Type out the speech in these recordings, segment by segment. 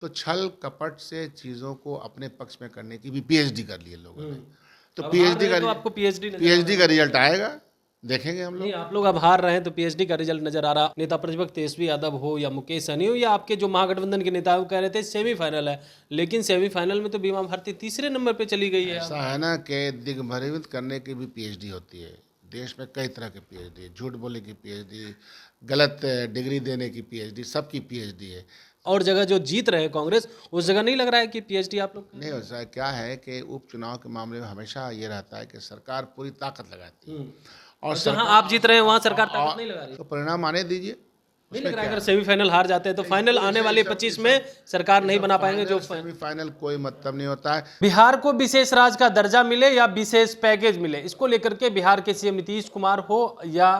तो छल कपट से चीज़ों को अपने पक्ष में करने की भी पीएचडी कर ली है लोगों ने। तो अब हार रहे हैं तो आपको पीएचडी का रिजल्ट आएगा, देखेंगे हम नहीं, लोग। आप लोग अब हार रहे हैं तो पीएचडी का रिजल्ट नजर आ रहा। नेता प्रतिपक्ष तेजस्वी यादव हो या मुकेश सहनी हो या आपके जो महागठबंधन के नेता है, वो कह रहे थे सेमीफाइनल है, लेकिन सेमीफाइनल में तो बीमा भारती तीसरे नंबर पे चली गई है। ऐसा है ना कि दिग्भ्रमित करने की भी पीएचडी होती है। देश में कई तरह की पीएचडी है, झूठ बोलने की पीएचडी, गलत डिग्री देने की पीएचडी, सबकी पीएचडी है। और जगह जो जीत रहे हैं कांग्रेस, उस जगह नहीं लग रहा है कि पीएचडी आप लोग। नहीं, ऐसा क्या है कि उपचुनाव के मामले में हमेशा ये रहता है कि सरकार पूरी ताकत लगाती है और और जहां आप जीत रहे हैं वहां सरकार ताकत नहीं लगा रही। तो परिणाम आने दीजिए। नहीं लग रहा है अगर सेमीफाइनल हार जाते हैं तो फाइनल आने वाले 25 में सरकार नहीं बना पाएंगे। जो सेमीफाइनल कोई मतलब नहीं होता है। बिहार को विशेष राज्य का दर्जा मिले या विशेष पैकेज मिले, इसको लेकर के बिहार के सीएम नीतीश कुमार हो या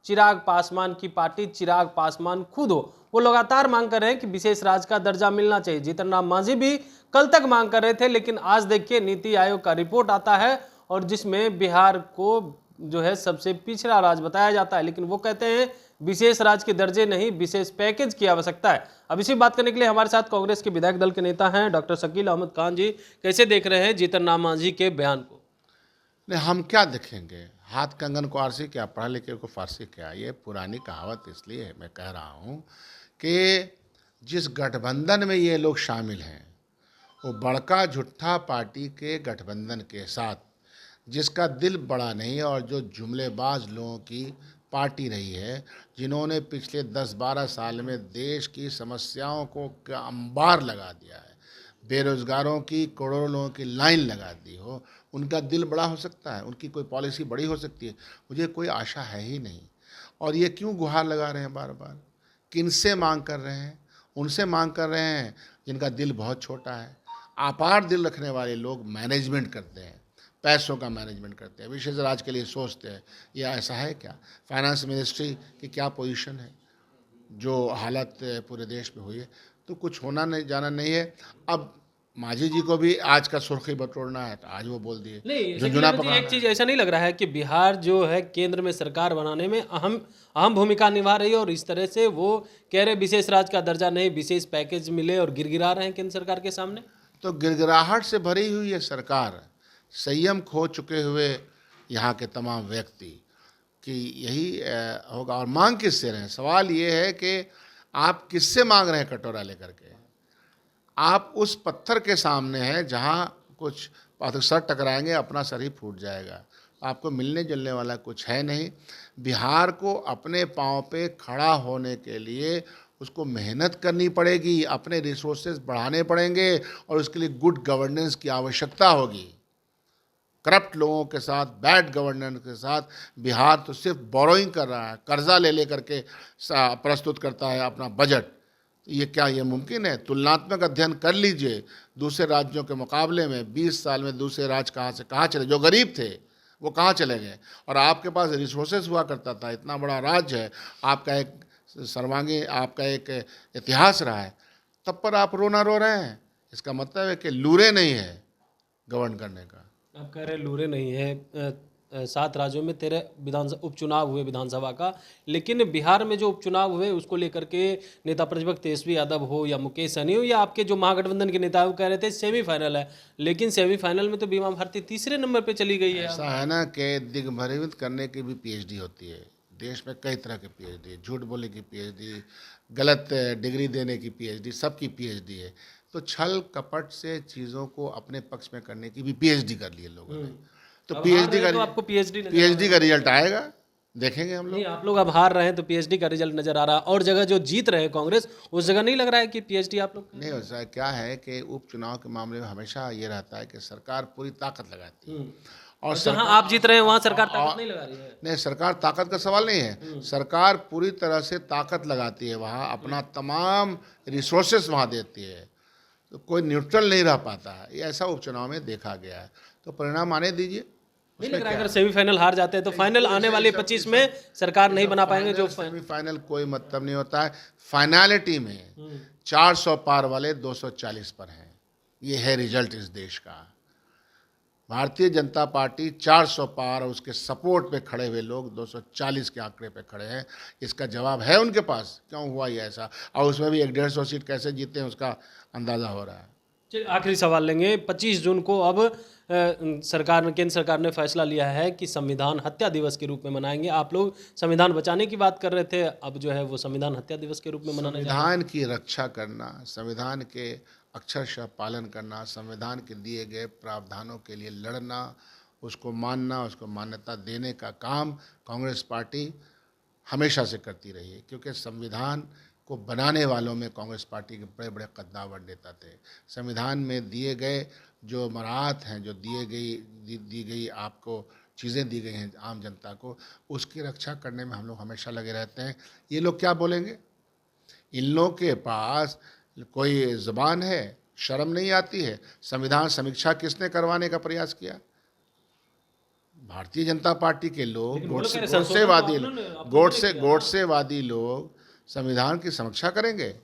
चिराग पासवान की पार्टी चिराग पासवान खुद हो, वो लगातार मांग कर रहे हैं कि विशेष राज्य का दर्जा मिलना चाहिए। जीतन राम मांझी भी कल तक मांग कर रहे थे, लेकिन आज देखिए नीति आयोग का रिपोर्ट आता है और जिसमें बिहार को जो है सबसे पिछड़ा राज्य बताया जाता है, लेकिन वो कहते हैं विशेष राज्य के दर्जे नहीं, विशेष पैकेज की आवश्यकता है। अब इसी बात करने के लिए हमारे साथ कांग्रेस के विधायक दल के नेता हैं डॉक्टर शकील अहमद खान जी। कैसे देख रहे हैं जीतन राम मांझी के बयान को? नहीं, हम क्या देखेंगे, हाथ कंगन को आरसी क्या, पढ़ा लिखे को फारसी क्या। ये पुरानी कहावत इसलिए मैं कह रहा हूँ कि जिस गठबंधन में ये लोग शामिल हैं वो बड़का झूठा पार्टी के गठबंधन के साथ, जिसका दिल बड़ा नहीं और जो जुमलेबाज लोगों की पार्टी रही है, जिन्होंने पिछले 10-12 साल में देश की समस्याओं को अंबार लगा दिया है, बेरोजगारों की करोड़ों लोगों की लाइन लगा दी हो, उनका दिल बड़ा हो सकता है, उनकी कोई पॉलिसी बड़ी हो सकती है। मुझे कोई आशा है ही नहीं। और ये क्यों गुहार लगा रहे हैं बार बार? किनसे मांग कर रहे हैं? उनसे मांग कर रहे हैं जिनका दिल बहुत छोटा है। अपार दिल रखने वाले लोग मैनेजमेंट करते हैं, पैसों का मैनेजमेंट करते हैं, विशेष राज्य के लिए सोचते हैं। यह ऐसा है क्या? फाइनेंस मिनिस्ट्री की क्या पोजीशन है? जो हालत पूरे देश में हुई है, तो कुछ होना नहीं जाना नहीं है। अब मांझी जी को भी आज का सुर्खी बटोरना है तो आज वो बोल दिए, नहीं, झुंझुना लेकिन पकड़ाना एक चीज ऐसा नहीं लग रहा है कि बिहार जो है केंद्र में सरकार बनाने में अहम अहम भूमिका निभा रही है और इस तरह से वो कह रहे विशेष राज्य का दर्जा नहीं, विशेष पैकेज मिले और गिड़गिड़ा रहे हैं केंद्र सरकार के सामने। तो गिड़गिड़ाहट से भरी हुई ये सरकार, संयम खो चुके हुए यहाँ के तमाम व्यक्ति कि यही होगा। और मांग किससे रहे हैं? सवाल ये है कि आप किससे मांग रहे हैं कटोरा लेकर के? आप उस पत्थर के सामने हैं जहाँ कुछ सर टकराएंगे अपना सर ही फूट जाएगा। आपको मिलने जुलने वाला कुछ है नहीं। बिहार को अपने पाँव पे खड़ा होने के लिए उसको मेहनत करनी पड़ेगी, अपने रिसोर्सेज बढ़ाने पड़ेंगे और उसके लिए गुड गवर्नेंस की आवश्यकता होगी। करप्ट लोगों के साथ, बैड गवर्नेंस के साथ बिहार तो सिर्फ बोरोइंग कर रहा है, कर्जा ले करके प्रस्तुत करता है अपना बजट। ये क्या ये मुमकिन है? तुलनात्मक अध्ययन कर लीजिए दूसरे राज्यों के मुकाबले में। 20 साल में दूसरे राज्य कहाँ से कहाँ चले, जो गरीब थे वो कहाँ चले गए? और आपके पास रिसोर्सेज हुआ करता था, इतना बड़ा राज्य है, आपका एक सर्वांगी, आपका एक इतिहास रहा है, तब पर आप रोना रो रहे हैं। इसका मतलब है कि लूरे नहीं है गवर्न करने का। आप कह रहे लूरे नहीं है। 7 राज्यों में 13 विधानसभा उपचुनाव हुए विधानसभा का, लेकिन बिहार में जो उपचुनाव हुए उसको लेकर के नेता प्रतिपक्ष तेजस्वी यादव हो या मुकेश सहनी हो या आपके जो महागठबंधन के नेता है, वो कह रहे थे सेमीफाइनल है, लेकिन सेमीफाइनल में तो बीमा भारती तीसरे नंबर पे चली गई है। ऐसा है ना कि दिग्भ्रमित करने की भी पीएचडी होती है। देश में कई तरह की पीएचडी है, झूठ बोलने की पीएचडी, गलत डिग्री देने की पीएचडी, सबकी पीएचडी है। तो छल कपट से चीज़ों को अपने पक्ष में करने की भी पीएचडी कर ली है लोगों ने। तो अब हार पीएचडी रहे का हैं तो आपको पीएचडी का रिजल्ट आएगा, देखेंगे हम लोग। नहीं, आप लोग अब हार रहे हैं तो पीएचडी का रिजल्ट नजर आ रहा है और जगह जो जीत रहे हैं कांग्रेस, उस जगह नहीं लग रहा है कि पीएचडी आप लोग। नहीं, ऐसा क्या है कि उपचुनाव के मामले में हमेशा ये रहता है कि सरकार पूरी ताकत लगाती है और जहां आप जीत रहे हैं वहां सरकार ताकत नहीं लगा रही है। नहीं, सरकार ताकत का सवाल नहीं है। सरकार पूरी तरह से ताकत लगाती है, वहाँ अपना तमाम रिसोर्सेस वहाँ देती है, तो कोई न्यूट्रल नहीं रह पाता है। ये ऐसा उपचुनाव में देखा गया है। तो परिणाम आने दीजिए। नहीं लग रहा है अगर सेमीफाइनल हार जाते हैं तो फाइनल आने वाले 25 में सरकार नहीं बना पाएंगे। जो सेमीफाइनल कोई मतलब नहीं होता है। फाइनलिटी में 400 पार वाले 240 पर हैं। ये है रिजल्ट इस देश का। भारतीय जनता पार्टी 400 पार और उसके सपोर्ट पे खड़े हुए लोग 240 के आंकड़े पे खड़े हैं। इसका जवाब है उनके पास, क्यों हुआ ये ऐसा, और उसमें भी 150 सीट कैसे जीते हैं उसका अंदाज़ा हो रहा है। चलिए आखिरी सवाल लेंगे। 25 जून को अब केंद्र सरकार ने फैसला लिया है कि संविधान हत्या दिवस के रूप में मनाएंगे। आप लोग संविधान बचाने की बात कर रहे थे, अब जो है वो संविधान हत्या दिवस के रूप में मनाने जा रहे हैं। संविधान की रक्षा करना, संविधान के अक्षरशः पालन करना, संविधान के दिए गए प्रावधानों के लिए लड़ना, उसको मानना, उसको मान्यता देने का काम कांग्रेस पार्टी हमेशा से करती रही है, क्योंकि संविधान को बनाने वालों में कांग्रेस पार्टी के बड़े बड़े कद्दावर नेता थे। संविधान में दिए गए जो मराहत हैं, जो दी गई आपको चीज़ें दी गई हैं आम जनता को, उसकी रक्षा करने में हम लोग हमेशा लगे रहते हैं। ये लोग क्या बोलेंगे? इन लोगों के पास कोई ज़बान है? शर्म नहीं आती है? संविधान समीक्षा किसने करवाने का प्रयास किया? भारतीय जनता पार्टी के लोग, गोडसेवादी लोग संविधान की समीक्षा करेंगे,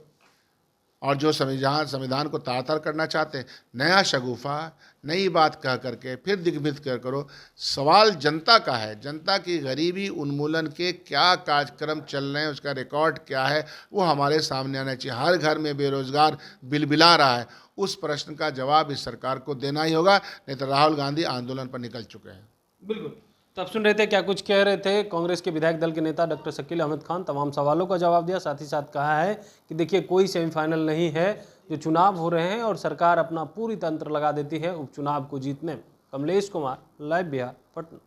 और जो संविधान को तार-तार करना चाहते हैं, नया शगुफा, नई बात कह करके फिर दिग्भ्रमित करो। सवाल जनता का है, जनता की गरीबी उन्मूलन के क्या कार्यक्रम चल रहे हैं, उसका रिकॉर्ड क्या है, वो हमारे सामने आना चाहिए। हर घर में बेरोजगार बिलबिला रहा है, उस प्रश्न का जवाब इस सरकार को देना ही होगा, नहीं तो राहुल गांधी आंदोलन पर निकल चुके हैं। बिल्कुल। तो आप सुन रहे थे क्या कुछ कह रहे थे कांग्रेस के विधायक दल के नेता डॉक्टर शकील अहमद खान। तमाम सवालों का जवाब दिया, साथ ही साथ कहा है कि देखिए कोई सेमीफाइनल नहीं है, जो चुनाव हो रहे हैं और सरकार अपना पूरी तंत्र लगा देती है उपचुनाव को जीतने में। कमलेश कुमार, लाइव बिहार, पटना।